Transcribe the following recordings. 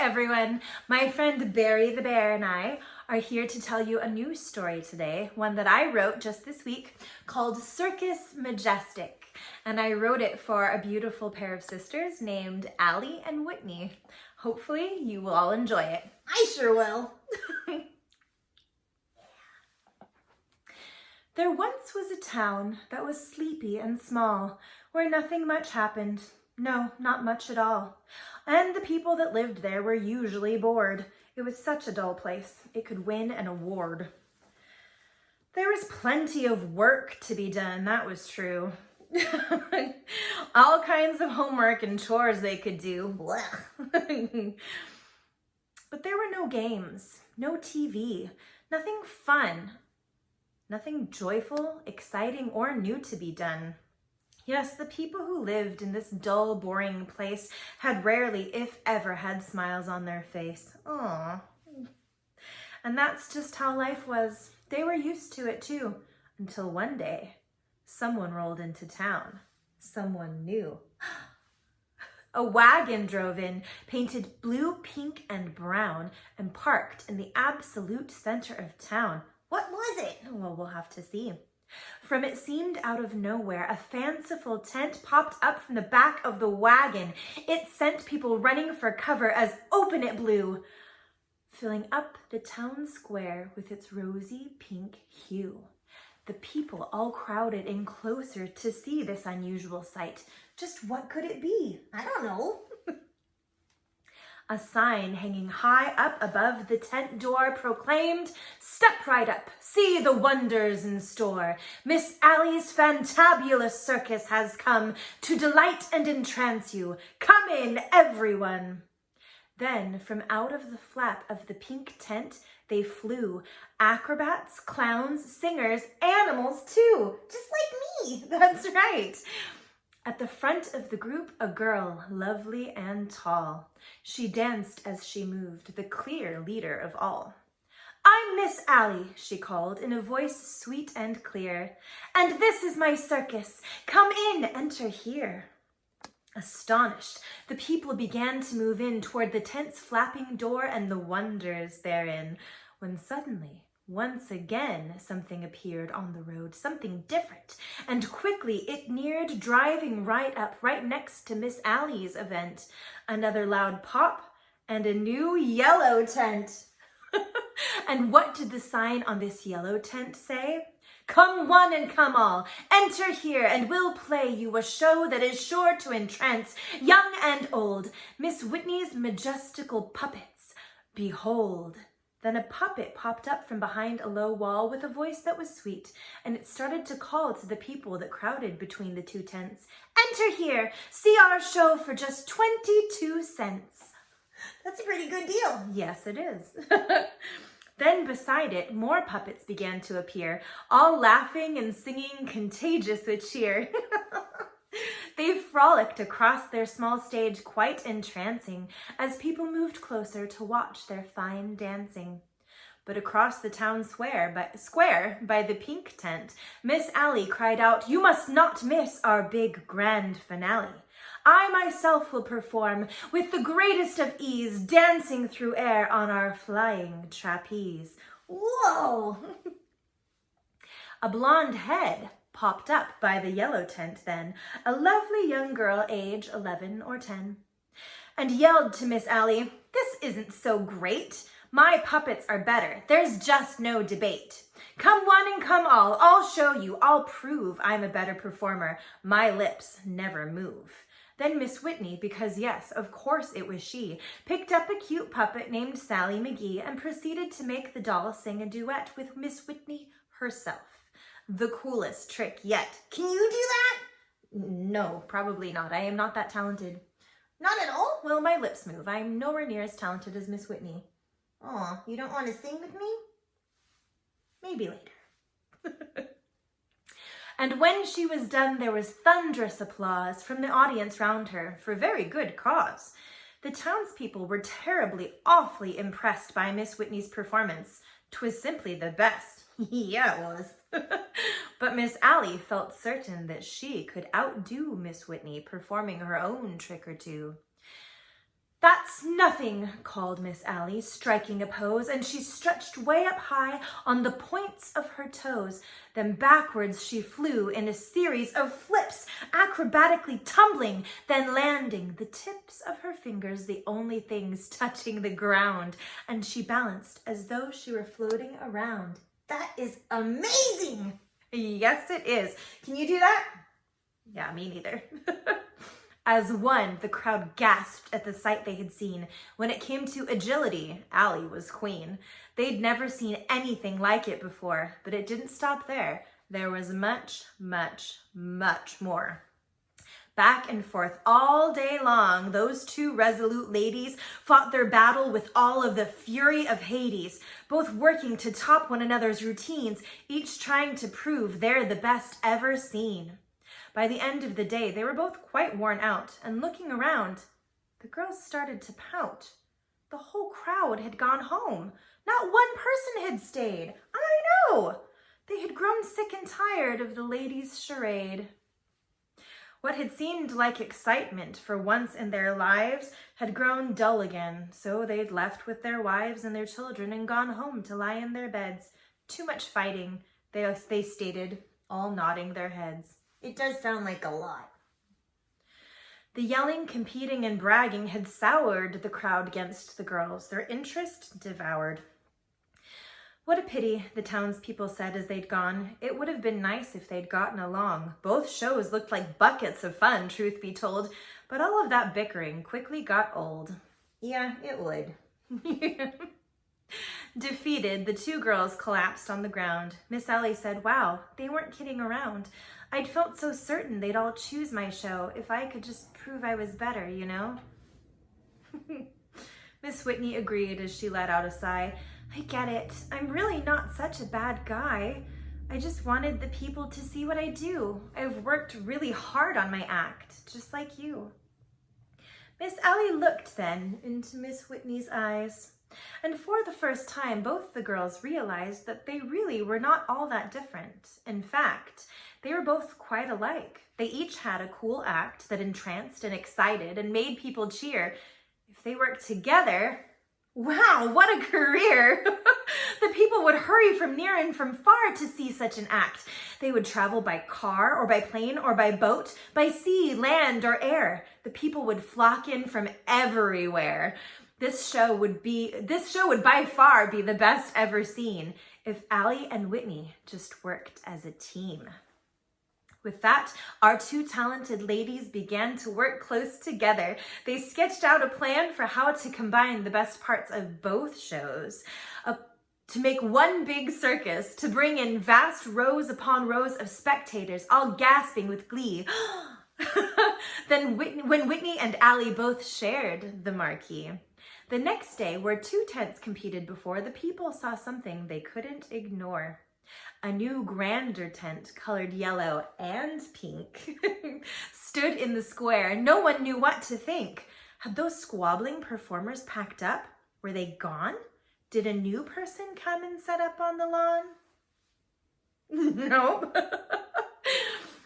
everyone. My friend Barry the Bear and I are here to tell you a new story today, one that I wrote just this week called Circus, Majestic. And I wrote it for a beautiful pair of sisters named Allie and Whitney. Hopefully you will all enjoy it. I sure will. There once was a town that was sleepy and small, where nothing much happened. No, not much at all. And the people that lived there were usually bored. It was such a dull place. It could win an award. There was plenty of work to be done, that was true. All kinds of homework and chores they could do. Blech. But there were no games, no TV, nothing fun, nothing joyful, exciting, or new to be done. Yes, the people who lived in this dull, boring place had rarely, if ever, had smiles on their face. Aww. And that's just how life was. They were used to it too, until one day, someone rolled into town. Someone new. A wagon drove in, painted blue, pink, and brown, and parked in the absolute center of town. What was it? Well, we'll have to see. From it seemed out of nowhere, a fanciful tent popped up from the back of the wagon. It sent people running for cover as open it blew, filling up the town square with its rosy pink hue. The people all crowded in closer to see this unusual sight. Just what could it be? I don't know. A sign hanging high up above the tent door proclaimed, "Step right up, see the wonders in store. Miss Allie's fantabulous circus has come to delight and entrance you. Come in, everyone." Then from out of the flap of the pink tent, they flew. Acrobats, clowns, singers, animals too. Just like me. That's right. At the front of the group, a girl, lovely and tall. She danced as she moved, the clear leader of all. "I'm Miss Allie," she called in a voice sweet and clear. "And this is my circus. Come in, enter here." Astonished, the people began to move in toward the tent's flapping door and the wonders therein, when suddenly, once again, something appeared on the road, something different, and quickly it neared, driving right up, right next to Miss Allie's event. Another loud pop and a new yellow tent. And what did the sign on this yellow tent say? "Come one and come all, enter here and we'll play you a show that is sure to entrance young and old, Miss Whitney's majestical puppets. Behold." Then a puppet popped up from behind a low wall with a voice that was sweet, and it started to call to the people that crowded between the two tents. "Enter here, see our show for just 22 cents. That's a pretty good deal. Yes, it is. Then beside it, more puppets began to appear, all laughing and singing contagious with cheer. They frolicked across their small stage, quite entrancing, as people moved closer to watch their fine dancing. But across the town square by the pink tent, Miss Allie cried out, "You must not miss our big grand finale. I myself will perform with the greatest of ease, dancing through air on our flying trapeze." Whoa! A blonde head popped up by the yellow tent then, a lovely young girl, age 11 or 10, and yelled to Miss Allie, "This isn't so great. My puppets are better. There's just no debate. Come one and come all. I'll show you. I'll prove I'm a better performer. My lips never move." Then Miss Whitney, because yes, of course it was she, picked up a cute puppet named Sally McGee and proceeded to make the doll sing a duet with Miss Whitney herself. The coolest trick yet. Can you do that? No, probably not. I am not that talented. Not at all? Well, my lips move. I'm nowhere near as talented as Miss Whitney. Aw, you don't want to sing with me? Maybe later. And when she was done, there was thunderous applause from the audience round her, for very good cause. The townspeople were terribly, awfully impressed by Miss Whitney's performance. 'Twas simply the best. Yeah, it was. But Miss Allie felt certain that she could outdo Miss Whitney, performing her own trick or two. "That's nothing," called Miss Allie, striking a pose, and she stretched way up high on the points of her toes. Then backwards she flew in a series of flips, acrobatically tumbling, then landing, the tips of her fingers the only things touching the ground, and she balanced as though she were floating around. That is amazing! Yes, it is. Can you do that? Yeah, me neither. As one, the crowd gasped at the sight they had seen. When it came to agility, Allie was queen. They'd never seen anything like it before, but it didn't stop there. There was much, much, much more. Back and forth all day long, those two resolute ladies fought their battle with all of the fury of Hades, both working to top one another's routines, each trying to prove they're the best ever seen. By the end of the day, they were both quite worn out, and looking around, the girls started to pout. The whole crowd had gone home. Not one person had stayed. I know! They had grown sick and tired of the ladies' charade. What had seemed like excitement for once in their lives had grown dull again, so they'd left with their wives and their children and gone home to lie in their beds. Too much fighting, they stated, all nodding their heads. It does sound like a lot. The yelling, competing, and bragging had soured the crowd against the girls, their interest devoured. What a pity, the townspeople said as they'd gone. It would have been nice if they'd gotten along. Both shows looked like buckets of fun, truth be told, but all of that bickering quickly got old. Yeah, it would. Defeated, the two girls collapsed on the ground. Miss Ellie said, "Wow, they weren't kidding around. I'd felt so certain they'd all choose my show if I could just prove I was better, you know?" Miss Whitney agreed as she let out a sigh. "I get it. I'm really not such a bad guy. I just wanted the people to see what I do. I've worked really hard on my act, just like you." Miss Ellie looked then into Miss Whitney's eyes. And for the first time, both the girls realized that they really were not all that different. In fact, they were both quite alike. They each had a cool act that entranced and excited and made people cheer. If they worked together, wow, what a career! The people would hurry from near and from far to see such an act. They would travel by car or by plane or by boat, by sea, land, or air. The people would flock in from everywhere. This show would by far be the best ever seen if Allie and Whitney just worked as a team. With that, our two talented ladies began to work close together. They sketched out a plan for how to combine the best parts of both shows, to make one big circus, to bring in vast rows upon rows of spectators, all gasping with glee. Then when Whitney and Allie both shared the marquee. The next day, where two tents competed before, the people saw something they couldn't ignore. A new grander tent, colored yellow and pink, stood in the square. No one knew what to think. Had those squabbling performers packed up? Were they gone? Did a new person come and set up on the lawn? Nope.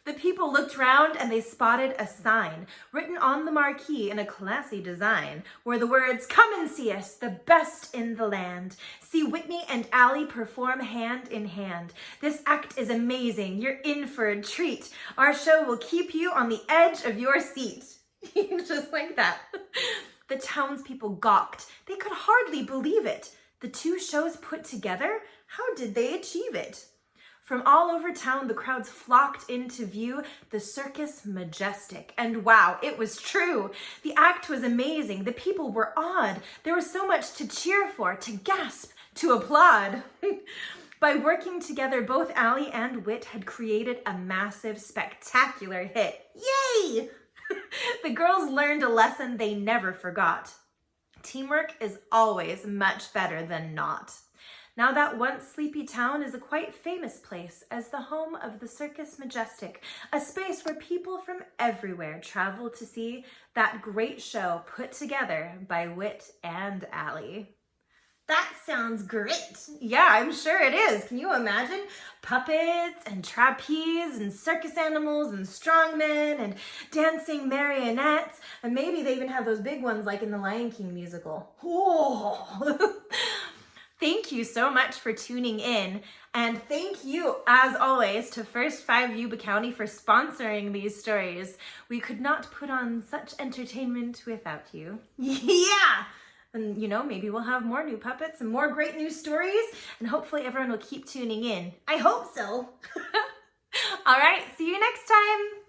The people looked round and they spotted a sign written on the marquee in a classy design were the words, "Come and see us, the best in the land. See Whitney and Allie perform hand in hand. This act is amazing. You're in for a treat. Our show will keep you on the edge of your seat." Just like that. The townspeople gawked. They could hardly believe it. The two shows put together? How did they achieve it? From all over town, the crowds flocked into view the Circus Majestic. And wow, it was true. The act was amazing. The people were awed. There was so much to cheer for, to gasp, to applaud. By working together, both Allie and Whit had created a massive, spectacular hit. Yay! The girls learned a lesson they never forgot. Teamwork is always much better than not. Now that once sleepy town is a quite famous place as the home of the Circus Majestic, a space where people from everywhere travel to see that great show put together by Whit and Allie. That sounds great. Yeah, I'm sure it is. Can you imagine? Puppets and trapeze and circus animals and strongmen and dancing marionettes. And maybe they even have those big ones like in the Lion King musical. Oh. Thank you so much for tuning in. And thank you, as always, to First 5 Yuba County for sponsoring these stories. We could not put on such entertainment without you. Yeah. And, maybe we'll have more new puppets and more great new stories. And hopefully everyone will keep tuning in. I hope so. All right, see you next time.